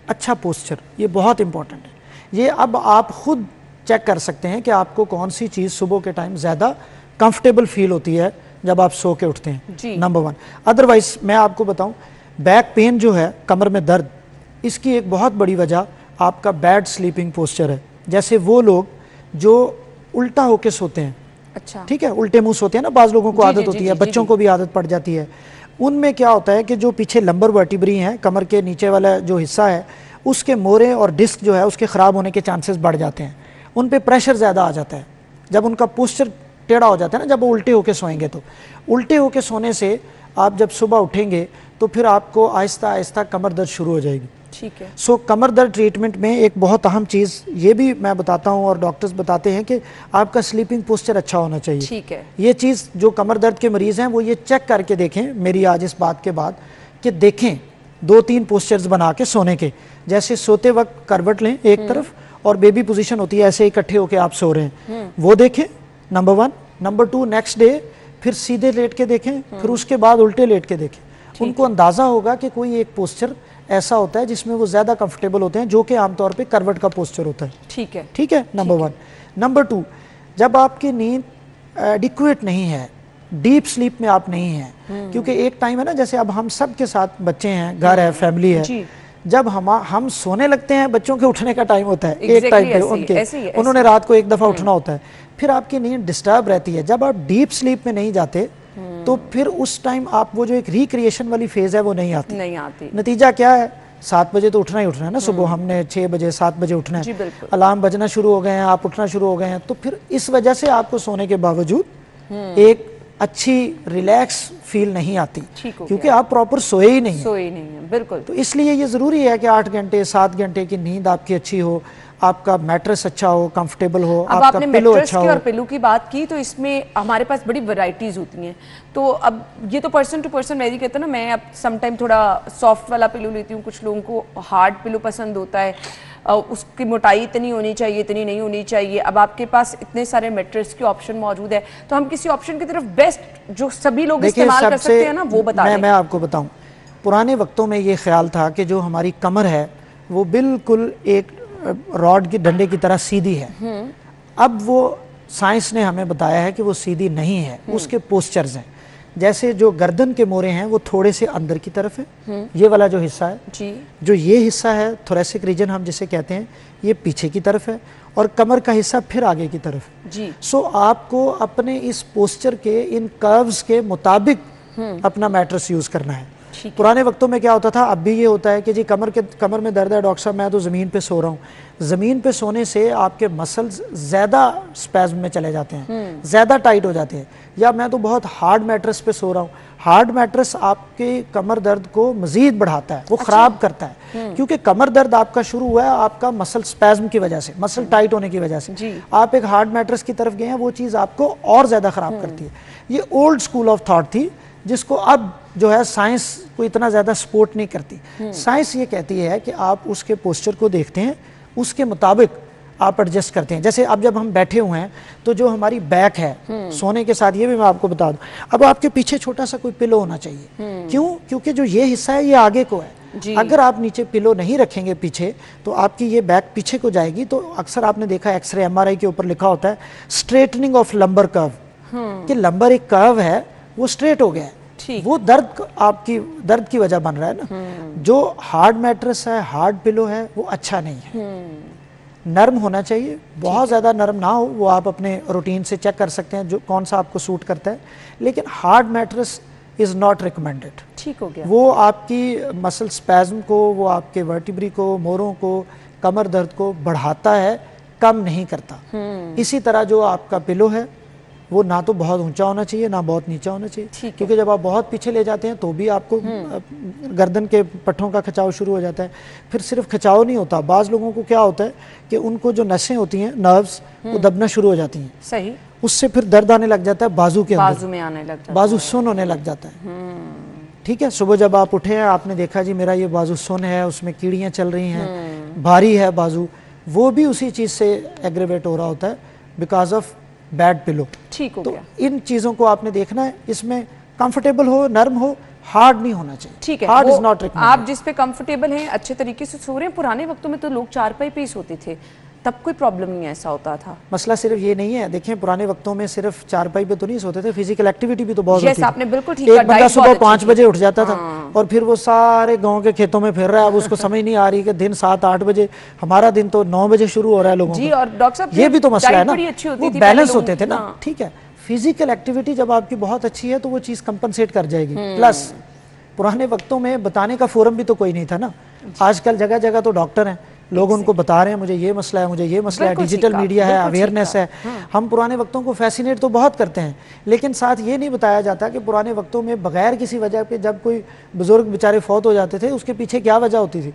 अच्छा पोस्चर, ये बहुत इंपॉर्टेंट है। ये अब आप खुद चेक कर सकते हैं कि आपको कौन सी चीज़ सुबह के टाइम ज़्यादा कंफर्टेबल फील होती है जब आप सो के उठते हैं, नंबर 1। अदरवाइज मैं आपको बताऊं, बैक पेन जो है, कमर में दर्द, इसकी एक बहुत बड़ी वजह आपका बैड स्लीपिंग पोस्चर है। जैसे वो लोग जो उल्टा होके सोते हैं, अच्छा, ठीक है, उल्टे मुंह सोते हैं ना, बाज़ लोगों को आदत होती है, बच्चों को भी आदत पड़ जाती है। उनमें क्या होता है कि जो पीछे लंबर वर्टिब्री हैं, कमर के नीचे वाला जो हिस्सा है, उसके मोरे और डिस्क जो है उसके ख़राब होने के चांसेस बढ़ जाते हैं, उन पे प्रेशर ज़्यादा आ जाता है जब उनका पोस्चर टेढ़ा हो जाता है ना, जब वो उल्टे होके सोएंगे। तो उल्टे होके सोने से आप जब सुबह उठेंगे तो फिर आपको आहिस्ता आहिस्ता कमर दर्द शुरू हो जाएगी। ठीक है। सो कमर दर्द ट्रीटमेंट में एक बहुत अहम चीज़ ये भी मैं बताता हूँ और डॉक्टर्स बताते हैं कि आपका स्लीपिंग पोस्चर अच्छा होना चाहिए। ठीक है। ये चीज़ जो कमर दर्द के मरीज़ हैं वो ये चेक करके देखें मेरी आज इस बात के बाद, कि देखें 2-3 पोस्चर्स बना के सोने के, जैसे सोते वक्त करवट लें एक तरफ और बेबी पोजीशन होती है, ऐसे इकट्ठे होकर आप सो रहे हैं, वो देखें, नंबर 1। नंबर 2, नेक्स्ट डे फिर सीधे लेट के देखें, फिर उसके बाद उल्टे लेट के देखें। उनको अंदाज़ा होगा कि कोई एक पोस्चर ऐसा होता है जिसमें वो ज़्यादा कंफर्टेबल होते हैं, जो कि आमतौर पे करवट का पोस्चर होता है। ठीक है, ठीक है, नंबर 1। नंबर 2, जब आपकी नींद एडिक्वेट नहीं है, डीप स्लीप में आप नहीं हैं, क्योंकि एक टाइम है ना, जैसे अब हम सब के साथ बच्चे हैं, घर है, फैमिली है, जब हम सोने लगते हैं बच्चों के उठने का टाइम होता है, एक टाइम पे उन्होंने रात को एक दफ़ा उठना होता है, फिर आपकी नींद डिस्टर्ब रहती है। जब आप डीप स्लीप में नहीं जाते तो फिर उस टाइम आप वो जो एक रिक्रिएशन वाली फेज है वो नहीं आती। नतीजा क्या है, 7 बजे तो उठना ही उठना है ना, सुबह हमने 6 बजे 7 बजे उठना है, अलार्म बजना शुरू हो गए हैं, आप उठना शुरू हो गए हैं, तो फिर इस वजह से आपको सोने के बावजूद एक अच्छी रिलैक्स फील नहीं आती, क्योंकि आप प्रॉपर सोए ही नहीं है। बिल्कुल। तो इसलिए ये ज़रूरी है कि 8 घंटे 7 घंटे की नींद आपकी अच्छी हो, आपका मैट्रेस अच्छा हो, कंफर्टेबल हो, आपका पिलो अच्छा हो। और पिलो की बात की तो इसमें हमारे पास बड़ी वैरायटीज होती हैं, तो अब ये तो पर्सन टू पर्सन वेरी कहते हैं ना। मैं अब समटाइम थोड़ा सॉफ्ट वाला पिलो लेती हूँ, कुछ लोगों को हार्ड पिलो पसंद होता है, उसकी मोटाई इतनी होनी चाहिए, इतनी नहीं होनी चाहिए। अब आपके पास इतने सारे मैट्रेस के ऑप्शन मौजूद है, तो हम किसी ऑप्शन की तरफ बेस्ट जो सभी लोग इस्तेमाल कर सकते हैं ना, वो बता दें। मैं आपको बताऊं, पुराने वक्तों में ये ख्याल था कि जो हमारी कमर है वो बिल्कुल एक रॉड की डंडे की तरह सीधी है। अब वो साइंस ने हमें बताया है कि वो सीधी नहीं है, उसके पोस्चर्स हैं। जैसे जो गर्दन के मोरे हैं वो थोड़े से अंदर की तरफ है, ये वाला जो हिस्सा है जी, जो ये हिस्सा है थोरेसिक रीजन हम जिसे कहते हैं, ये पीछे की तरफ है, और कमर का हिस्सा फिर आगे की तरफ जी। सो आपको अपने इस पोस्चर के इन कर्व्स के मुताबिक अपना मैट्रेस यूज करना है। पुराने वक्तों में क्या होता था, अब भी ये होता है कि जी कमर में दर्द है डॉक्टर साहब, मैं तो ज़मीन पे सो रहा हूँ। ज़मीन पे सोने से आपके मसल्स ज़्यादा स्पैज़म में चले जाते हैं, ज़्यादा टाइट हो जाते हैं। या मैं तो बहुत हार्ड मैट्रेस पे सो रहा हूँ, हार्ड मैट्रेस आपके कमर दर्द को मज़ीद बढ़ाता है, वो ख़राब करता है, क्योंकि कमर दर्द आपका शुरू हुआ है आपका मसल स्पैज़म की वजह से, मसल टाइट होने की वजह से। आप एक हार्ड मैट्रेस की तरफ गए हैं, वो चीज़ आपको और ज़्यादा ख़राब करती है। ये ओल्ड स्कूल ऑफ थॉट थी, जिसको अब जो है साइंस को इतना ज़्यादा सपोर्ट नहीं करती। साइंस ये कहती है कि आप उसके पोस्चर को देखते हैं, उसके मुताबिक आप एडजस्ट करते हैं। जैसे अब जब हम बैठे हुए हैं तो जो हमारी बैक है सोने के साथ, ये भी मैं आपको बता दूं, अब आपके पीछे छोटा सा कोई पिलो होना चाहिए। क्यों? क्योंकि जो ये हिस्सा है ये आगे को है। अगर आप नीचे पिलो नहीं रखेंगे पीछे, तो आपकी ये बैक पीछे को जाएगी। तो अक्सर आपने देखा एक्सरे एमआरआई के ऊपर लिखा होता है स्ट्रेटनिंग ऑफ लंबर कर्व, कि लंबर एक कर्व है वो स्ट्रेट हो गया है, वो दर्द की वजह बन रहा है ना। जो हार्ड मैट्रेस है, हार्ड पिलो है, वो अच्छा नहीं है। नर्म होना चाहिए, बहुत ज़्यादा नर्म ना हो, वो आप अपने रूटीन से चेक कर सकते हैं जो कौन सा आपको सूट करता है। लेकिन hard mattress is not recommended. ठीक हो गया। वो आपकी मसल स्पैज्म को, वो आपके वर्टिब्री को, मोरों को, कमर दर्द को बढ़ाता है, कम नहीं करता। इसी तरह जो आपका पिलो है वो ना तो बहुत ऊंचा होना चाहिए ना बहुत नीचा होना चाहिए, क्योंकि जब आप बहुत पीछे ले जाते हैं तो भी आपको गर्दन के पट्टों का खिंचाव शुरू हो जाता है। फिर सिर्फ खिंचाव नहीं होता, बाज़ लोगों को क्या होता है कि उनको जो नसें होती हैं, नर्व्स, वो दबना शुरू हो जाती हैं। सही। उससे फिर दर्द आने लग जाता है बाजू के अंदर, बाजू में आने लग जाता है, बाजू सुन होने लग जाता है। ठीक है, सुबह जब आप उठे हैं आपने देखा जी मेरा ये बाजू सुन है, उसमें कीड़ियाँ चल रही हैं, भारी है बाजू, वो भी उसी चीज़ से एग्रेवेट हो रहा होता है बिकॉज ऑफ बैड पिलो। ठीक हो गया। इन चीजों को आपने देखना है, इसमें कंफर्टेबल हो, नर्म हो, हार्ड नहीं होना चाहिए। ठीक है, हार्ड इज नॉट रिकमेंडेड। आप जिस पे कंफर्टेबल हैं, अच्छे तरीके से सो रहे हैं। पुराने वक्तों में तो लोग चारपाई पे ही सोते थे, तब कोई प्रॉब्लम नहीं ऐसा होता था। मसला सिर्फ ये नहीं है, देखें पुराने वक्तों में सिर्फ चारपाई पे तो नहीं सोते थे, फिजिकल एक्टिविटी भी तो बहुत होती थी। आपने बिल्कुल ठीक कहा। एक बंदा सुबह 5 बजे उठ जाता था और फिर वो सारे गांव के खेतों में फिर रहा है। अब उसको समझ नहीं आ रही कि दिन 7-8 बजे, हमारा दिन तो 9 बजे शुरू हो रहा है लोगों जी। का। और डॉक्टर साहब ये भी तो मसला है ना, वो बैलेंस होते थे ना। हाँ। ठीक है, फिजिकल एक्टिविटी जब आपकी बहुत अच्छी है तो वो चीज कंपनसेट कर जाएगी। प्लस पुराने वक्तों में बताने का फोरम भी तो कोई नहीं था ना। आजकल जगह जगह तो डॉक्टर हैं, लोग उनको बता रहे हैं मुझे ये मसला है, मुझे ये मसला है, डिजिटल मीडिया है, अवेयरनेस है। हम पुराने वक्तों को फैसिनेट तो बहुत करते हैं, लेकिन साथ ये नहीं बताया जाता कि पुराने वक्तों में बगैर किसी वजह पे जब कोई बुजुर्ग बेचारे फौत हो जाते थे, उसके पीछे क्या वजह होती थी।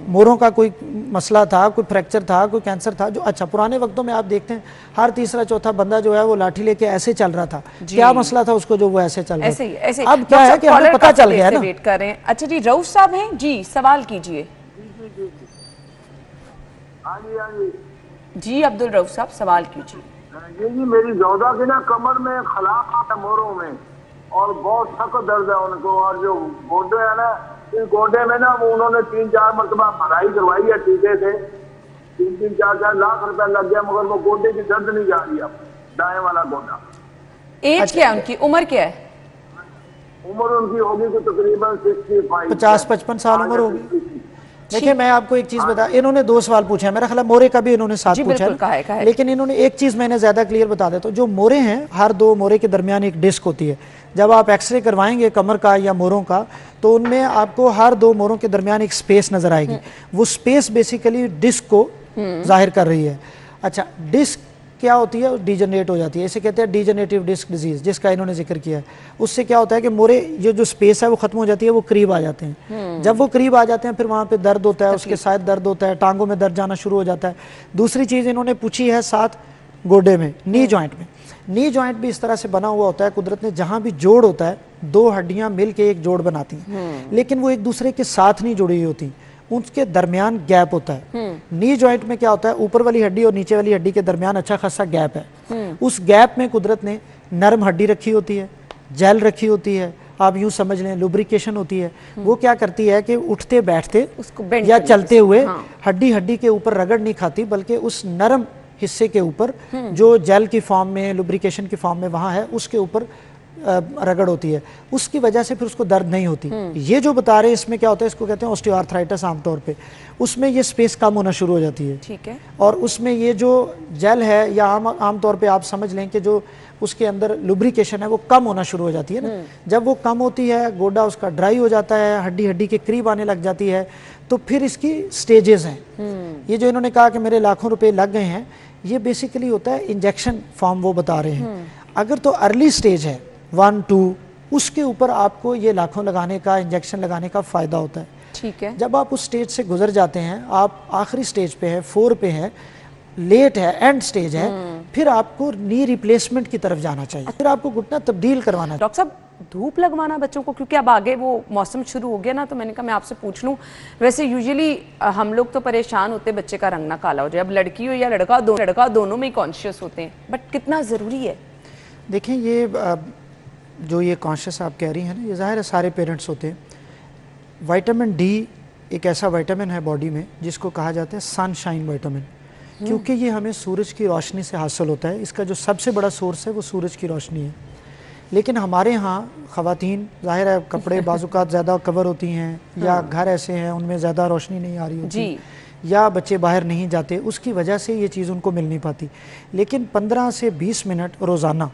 मोरों का कोई मसला था, कोई फ्रैक्चर था, कोई कैंसर था। जो अच्छा पुराने वक्तों में आप देखते हैं हर तीसरा चौथा बंदा जो है वो लाठी लेके ऐसे चल रहा था। क्या मसला था उसको जो वो ऐसे चल रहा था। अब क्या है कि हमें पता चल गया ना। अच्छा जी, रऊफ साहब हैं जी, सवाल कीजिए। जी अब्दुल रऊफ साहब सवाल कीजिए। जी मेरी जौदा की ना कमर में खलाफ है, मोरों में, और बहुत सख्त दर्द है उनको। और जो गोडे है ना, इस गोडे में ना वो उन्होंने 3-4 मरतबा भराई करवाई है टीके से, 3-3, 4-4 लाख रुपया लग गया, मगर वो गोडे की दर्द नहीं जा रही अब, दाएं वाला गोडा। एज क्या है उनकी, उम्र क्या है? उम्र उनकी होगी तो तकरीबन 65, 50-55 साल उम्र होगी। देखिए मैं आपको एक चीज बता, इन्होंने 2 सवाल पूछे हैं, मेरा ख्याल है मोरे का भी इन्होंने 7 जी, पूछा बिल्कुल, कहा है। लेकिन इन्होंने एक चीज मैंने ज्यादा क्लियर बता देता हूं, जो मोरे हैं हर 2 मोरे के दरमियान एक डिस्क होती है। जब आप एक्सरे करवाएंगे कमर का या मोरों का, तो उनमें आपको हर 2 मोरों के दरमियान एक स्पेस नजर आएगी। वो स्पेस बेसिकली डिस्क को जाहिर कर रही है। अच्छा, डिस्क क्या होती है, डीजनरेट हो जाती है, इसे कहते हैं डीजनरेटिव डिस्क डिजीज, जिसका इन्होंने जिक्र किया है। उससे क्या होता है कि मोरे ये जो स्पेस है वो खत्म हो जाती है, वो करीब आ जाते हैं। जब वो करीब आ जाते हैं फिर वहाँ पे दर्द होता है, उसके साथ दर्द होता है, टांगों में दर्द जाना शुरू हो जाता है। दूसरी चीज़ इन्होंने पूछी है साथ गोडे में, नी जॉइंट में। नी जॉइंट भी इस तरह से बना हुआ होता है, कुदरत ने जहाँ भी जोड़ होता है 2 हड्डियाँ मिल के एक जोड़ बनाती हैं, लेकिन वो एक दूसरे के साथ नहीं जुड़ी हुई होती, उसके दरमियान गैप होता है। नी जॉइंट में क्या होता है, ऊपर वाली हड्डी और नीचे वाली हड्डी के दरमियान अच्छा खासा गैप है। उस गैप में कुदरत ने नरम हड्डी रखी होती है, जेल रखी होती है, आप यूं समझ लें लुब्रिकेशन होती है। वो क्या करती है कि उठते बैठते या चलते हुए हड्डी हड्डी के ऊपर रगड़ नहीं खाती, बल्कि उस नरम हिस्से के ऊपर जो जेल की फॉर्म में, लुब्रिकेशन की फॉर्म में वहाँ है, उसके ऊपर रगड़ होती है। उसकी वजह से फिर उसको दर्द नहीं होती। ये जो बता रहे हैं इसमें क्या होता है, इसको कहते हैं ऑस्टियोआर्थराइटिस आमतौर पे। उसमें ये स्पेस कम होना शुरू हो जाती है, ठीक है, और उसमें ये जो जेल है या आमतौर पे आप समझ लें कि जो उसके अंदर लुब्रिकेशन है वो कम होना शुरू हो जाती है ना। जब वो कम होती है, गोडा उसका ड्राई हो जाता है, हड्डी हड्डी के करीब आने लग जाती है, तो फिर इसकी स्टेजेस हैं। ये जो इन्होंने कहा कि मेरे लाखों रुपए लग गए हैं, ये बेसिकली होता है इंजेक्शन फॉर्म वो बता रहे हैं। अगर तो अर्ली स्टेज है 1-2, उसके ऊपर आपको ये लाखों लगाने का, इंजेक्शन लगाने का फ़ायदा होता है। ठीक है। जब आप उस स्टेज से गुजर जाते हैं, आप आखिरी स्टेज पे है, 4 पे है, लेट है, एंड स्टेज है, फिर आपको नी रिप्लेसमेंट की तरफ जाना चाहिए, फिर आपको घुटना तब्दील करवाना चाहिए। डॉक्टर साहब, धूप लगवाना बच्चों को, क्योंकि अब आगे वो मौसम शुरू हो गया ना, तो मैंने कहा मैं आपसे पूछ लूं। वैसे यूजुअली हम लोग तो परेशान होते बच्चे का रंग ना काला हो जाए, अब लड़की हो या लड़का दोनों में ही कॉन्शियस होते हैं, बट कितना ज़रूरी है? देखें, ये जो ये कॉन्शियस आप कह रही हैं ना, ये ज़ाहिर है सारे पेरेंट्स होते हैं। विटामिन डी एक ऐसा विटामिन है बॉडी में जिसको कहा जाता है सनशाइन विटामिन, क्योंकि ये हमें सूरज की रोशनी से हासिल होता है। इसका जो सबसे बड़ा सोर्स है वो सूरज की रोशनी है। लेकिन हमारे यहाँ ख़वातीन, ज़ाहिर है कपड़े बाज़ुकात ज़्यादा कवर होती हैं, या घर ऐसे हैं उनमें ज़्यादा रोशनी नहीं आ रही होती, या बच्चे बाहर नहीं जाते, उसकी वजह से ये चीज़ उनको मिल नहीं पाती। लेकिन 15 से 20 मिनट रोज़ाना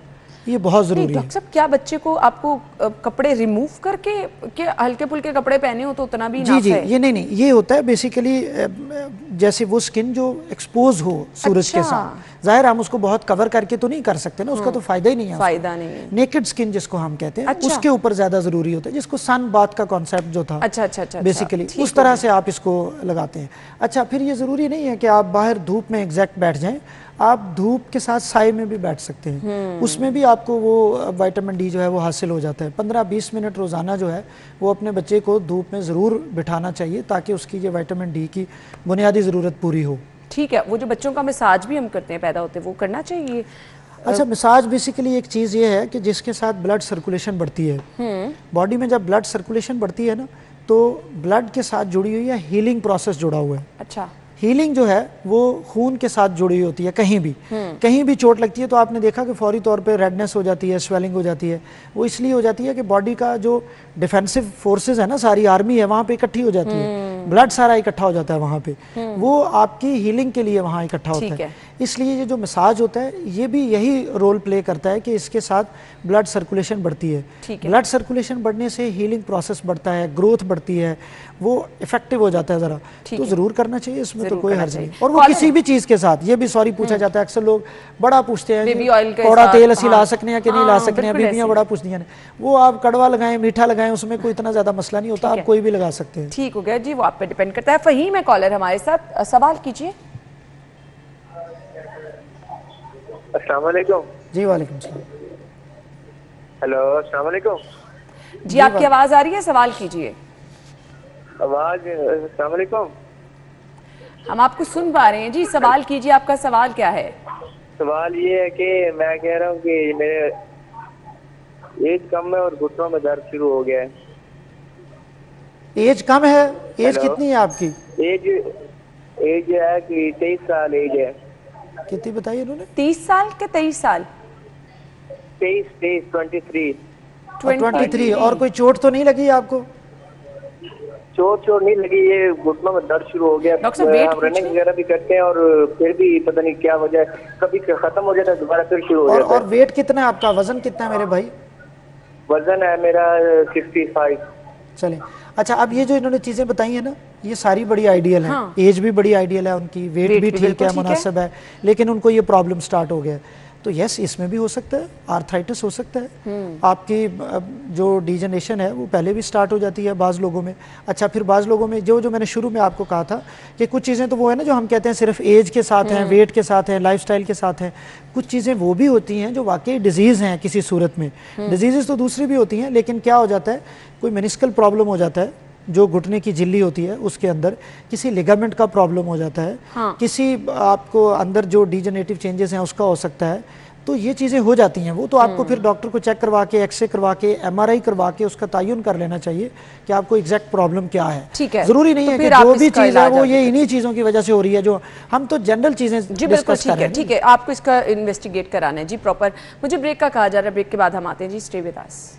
ये बहुत ज़रूरी है। डॉक्टर साहब, क्या बच्चे को आपको कपड़े रिमूव करके के हल्के फुल्के कपड़े पहने हो तो उतना भी जी, ये नहीं, ये होता है बेसिकली जैसे वो स्किन जो एक्सपोज हो सूरज के साथ, जाहिर हम उसको बहुत कवर करके तो नहीं कर सकते ना, उसका तो फायदा ही नहीं है। फायदा नहीं है। नेकेड स्किन जिसको हम कहते हैं, उसके ऊपर ज्यादा जरूरी होता है, जिसको सन बाथ का कॉन्सेप्ट जो था, अच्छा, बेसिकली उस तरह से आप इसको लगाते हैं। अच्छा, फिर ये जरूरी नहीं है कि आप बाहर धूप में एग्जैक्ट बैठ जाएं, आप धूप के साथ साए में भी बैठ सकते हैं, उसमें भी आपको वो विटामिन डी जो है वो हासिल हो जाता है। 15-20 मिनट रोज़ाना जो है वो अपने बच्चे को धूप में ज़रूर बिठाना चाहिए, ताकि उसकी ये विटामिन डी की बुनियादी ज़रूरत पूरी हो। ठीक है। वो जो बच्चों का मसाज भी हम करते हैं पैदा होते, वो करना चाहिए? अच्छा, मसाज बेसिकली एक चीज़ ये है कि जिसके साथ ब्लड सर्कुलेशन बढ़ती है बॉडी में, जब ब्लड सर्कुलेशन बढ़ती है ना, तो ब्लड के साथ जुड़ी हुई है हीलिंग प्रोसेस जुड़ा हुआ है। अच्छा, हीलिंग जो है वो खून के साथ जुड़ी हुई होती है। कहीं भी चोट लगती है तो आपने देखा कि फौरी तौर पे रेडनेस हो जाती है, स्वेलिंग हो जाती है। वो इसलिए हो जाती है कि बॉडी का जो डिफेंसिव फोर्सेस है ना, सारी आर्मी है वहाँ पे इकट्ठी हो जाती है, ब्लड सारा इकट्ठा हो जाता है वहाँ पे, वो आपकी हीलिंग के लिए वहाँ इकट्ठा होता है। इसलिए ये जो मसाज होता है ये भी यही रोल प्ले करता है कि इसके साथ ब्लड सर्कुलेशन बढ़ती है। ब्लड सर्कुलेशन बढ़ने से हीलिंग प्रोसेस बढ़ता है, ग्रोथ बढ़ती है, वो इफेक्टिव हो जाता है ज़रा, तो ज़रूर करना चाहिए, इसमें तो कोई हर्ज नहीं। और वो किसी भी चीज़ के साथ, ये भी सॉरी पूछा जाता है अक्सर, लोग बड़ा पूछते हैं कौड़ा तेल असी ला सकने हैं कि नहीं ला सकने हैं, बीबियाँ बड़ा पूछती हैं। वो आप कड़वा लगाएं, मीठा लगाएं, उसमें कोई इतना ज़्यादा मसला नहीं होता, आप कोई भी लगा सकते हैं। ठीक हो गया जी, वो आप पे डिपेंड करता है। फहीम है कॉलर हमारे साथ, सवाल कीजिए। अस्सलाम वालेकुम। जी वालेकुम सलाम। हेलो, अस्सलाम वालेकुम जी, आपकी आवाज आ रही है, सवाल कीजिए। आवाज, अस्सलाम वालेकुम। हम आपको सुन पा रहे हैं जी, सवाल कीजिए, आपका सवाल क्या है? सवाल ये है कि मैं कह रहा हूँ कि मेरे एज कम है और घुटनों में दर्द शुरू हो गया है। एज कम है? एज कितनी है आपकी? एज एज है कि 23 साल एज है। कितनी बताई इन्होंने? 30 साल के 23 साल? 23 23। और कोई चोट तो नहीं लगी आपको? चोट नहीं लगी, ये घुटनों में दर्द शुरू हो गया। डॉक्टर साहब, वेट हम रनिंग वगैरह भी करते हैं और फिर भी पता नहीं क्या वजह है, कभी खत्म हो जाता है दोबारा फिर शुरू हो जाता है। और वेट कितना है आपका? वजन कितना है मेरे भाई? वजन है मेरा 65। चलें, अच्छा, अब ये जो इन्होंने चीज़ें बताई है ना, ये सारी बड़ी आइडियल है। हाँ। एज भी बड़ी आइडियल है उनकी, वेट भी ठीक बिल्कुल है, ठीक है। मुनासिब है, लेकिन उनको ये प्रॉब्लम स्टार्ट हो गया है। तो यस, इसमें भी हो सकता है, आर्थराइटिस हो सकता है। आपकी जो डिजनरेशन है वो पहले भी स्टार्ट हो जाती है बाज़ लोगों में। अच्छा, फिर बाज़ लोगों में जो मैंने शुरू में आपको कहा था कि कुछ चीज़ें तो वो है ना जो हम कहते हैं सिर्फ एज के साथ हैं, वेट के साथ हैं, लाइफस्टाइल के साथ हैं। कुछ चीज़ें वो भी होती हैं जो वाकई डिजीज़ हैं किसी सूरत में। डिजीज़ तो दूसरी भी होती हैं, लेकिन क्या हो जाता है, कोई मेनिस्कल प्रॉब्लम हो जाता है, जो घुटने की झिल्ली होती है उसके अंदर किसी लिगामेंट का प्रॉब्लम हो जाता है। हाँ। किसी आपको अंदर जो डिजेनरेटिव चेंजेस हैं उसका हो सकता है। तो ये चीज़ें हो जाती हैं, वो तो आपको फिर डॉक्टर को चेक करवा के, एक्सरे करवा के, एमआरआई करवा के उसका तयन कर लेना चाहिए कि आपको एग्जैक्ट प्रॉब्लम क्या है। ठीक है, जरूरी नहीं तो है फिर कि आप जो भी इसका चीज़ है इलाज वो आगे ये इन्हीं चीज़ों की वजह से हो रही है, जो हम तो जनरल चीज़ें जी बिल्कुल डिस्कस कर ठीक रहे है, हैं। ठीक है, आपको इसका इन्वेस्टिगेट कराना है जी प्रॉपर। मुझे ब्रेक का कहा जा रहा है, ब्रेक के बाद हम आते हैं जी। Stay with us.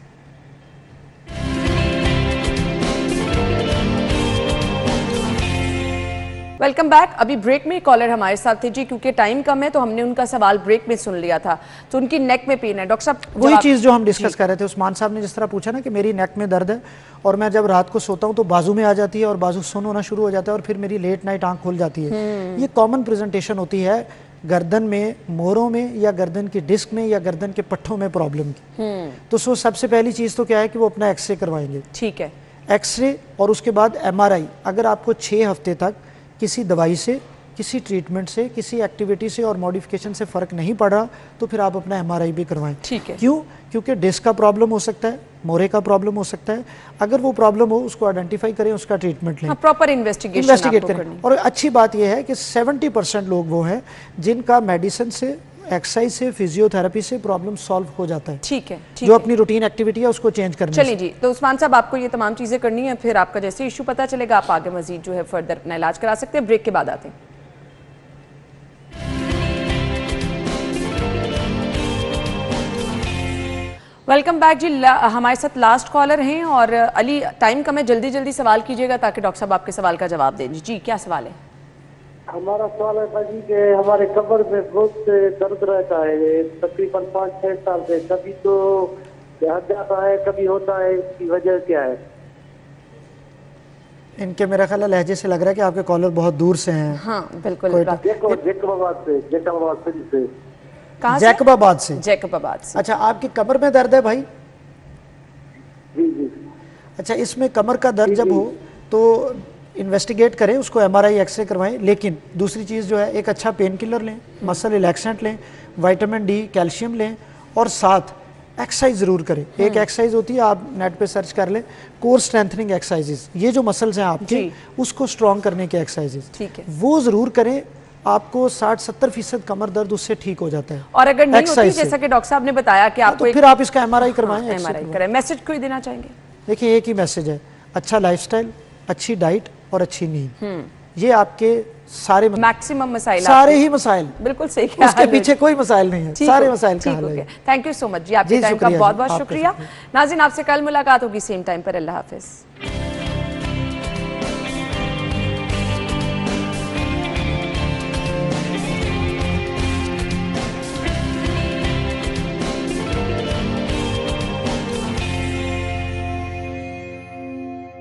Welcome back. अभी ब्रेक में कॉलर हमारे साथ थे जी, क्योंकि टाइम कम है तो हमने उनका सवाल ब्रेक में सुन लिया था। तो उनकी नेक में पेन है। डॉक्टर साहब, वही चीज़ जो हम डिस्कस कर रहे थे, उस्मान साहब ने जिस तरह पूछा ना कि मेरी नेक में दर्द है और मैं जब रात को सोता हूँ तो बाजू में आ जाती है और बाजू सुन होना शुरू हो जाता है और फिर मेरी लेट नाइट आंख खुल जाती है। ये कॉमन प्रेजेंटेशन होती है गर्दन में, मोरों में, या गर्दन की डिस्क में, या गर्दन के पट्ठों में प्रॉब्लम की। तो सबसे पहली चीज़ तो क्या है कि वो अपना एक्सरे करवाएंगे। ठीक है, एक्सरे और उसके बाद एमआरआई। अगर आपको 6 हफ्ते तक किसी दवाई से, किसी ट्रीटमेंट से, किसी एक्टिविटी से और मॉडिफिकेशन से फ़र्क नहीं पड़ रहा तो फिर आप अपना एमआरआई भी करवाएं। ठीक है। क्यों? क्योंकि डिस्क का प्रॉब्लम हो सकता है, मोरे का प्रॉब्लम हो सकता है। अगर वो प्रॉब्लम हो उसको आइडेंटिफाई करें, उसका ट्रीटमेंट लें, प्रॉपर इन्वेस्टिगेट करें। और अच्छी बात यह है कि 70% लोग वो हैं जिनका मेडिसिन से, एक्सरसाइज से, फिजियोथेरेपी से प्रॉब्लम सॉल्व हो जाता है। ठीक है, ठीक जो है। अपनी रूटीन एक्टिविटी है उसको चेंज करनी चलिए जी, तो उस्मान साहब आपको ये तमाम चीज़ें करनी है, फिर आपका जैसे इशू पता चलेगा आप आगे मजीद जो है फर्दर अपना इलाज करा सकते हैं। ब्रेक के बाद आते हैं। वेलकम बैक जी। हमारे साथ लास्ट कॉलर हैं और अली, टाइम कम है, जल्दी जल्दी सवाल कीजिएगा ताकि डॉक्टर साहब आपके सवाल का जवाब दें। जी, क्या सवाल है? हमारा सवाल है भाजी कि हमारे कमर में बहुत दर्द रहता है तकरीबन 5-6 साल से। कभी तो हट जाता है, कभी होता है, इसकी वजह क्या है? इनके मेरा ख्याल है लहजे से लग रहा है कि आपके कॉलर बहुत दूर से हैं। हाँ बिल्कुल। जैकबाबाद से। कहाँ से? जैकबाबाद से। जैकबाबाद से। अच्छा, आपकी कमर में दर्द है भाई? जी जी। अच्छा, इसमें कमर का दर्द जब हो तो इन्वेस्टिगेट करें, उसको एमआरआई, एक्सरे करवाएं। लेकिन दूसरी चीज़ जो है, एक अच्छा पेन किलर लें, मसल रिलैक्सेंट लें, विटामिन डी, कैल्शियम लें और साथ एक्सरसाइज ज़रूर करें। एक एक्सरसाइज होती है, आप नेट पे सर्च कर लें, कोर स्ट्रेंथनिंग एक्सरसाइजेज। ये जो मसल्स हैं आपके, उसको स्ट्रॉन्ग करने के एक्सरसाइजेज, ठीक है, वो ज़रूर करें। आपको 60-70% कमर दर्द उससे ठीक हो जाता है। और अगर नहीं होती, जैसा कि डॉक्टर साहब ने बताया कि आपको तो फिर आप इसका एमआरआई करवाएं, एमआरआई करें। मैसेज कोई देना चाहेंगे? देखिए, एक ही मैसेज है, अच्छा लाइफस्टाइल, अच्छी डाइट और अच्छी नींद, ये आपके सारे मैक्सिमम मसाइल, सारे ही मसाइल। बिल्कुल सही, उसके पीछे कोई मसाइल नहीं है, सारे मसाइल का हल है। थैंक यू सो मच जी, आपके टाइम का बहुत बहुत शुक्रिया। नाज़रीन, आपसे कल मुलाकात होगी सेम टाइम पर। अल्लाह हाफिज।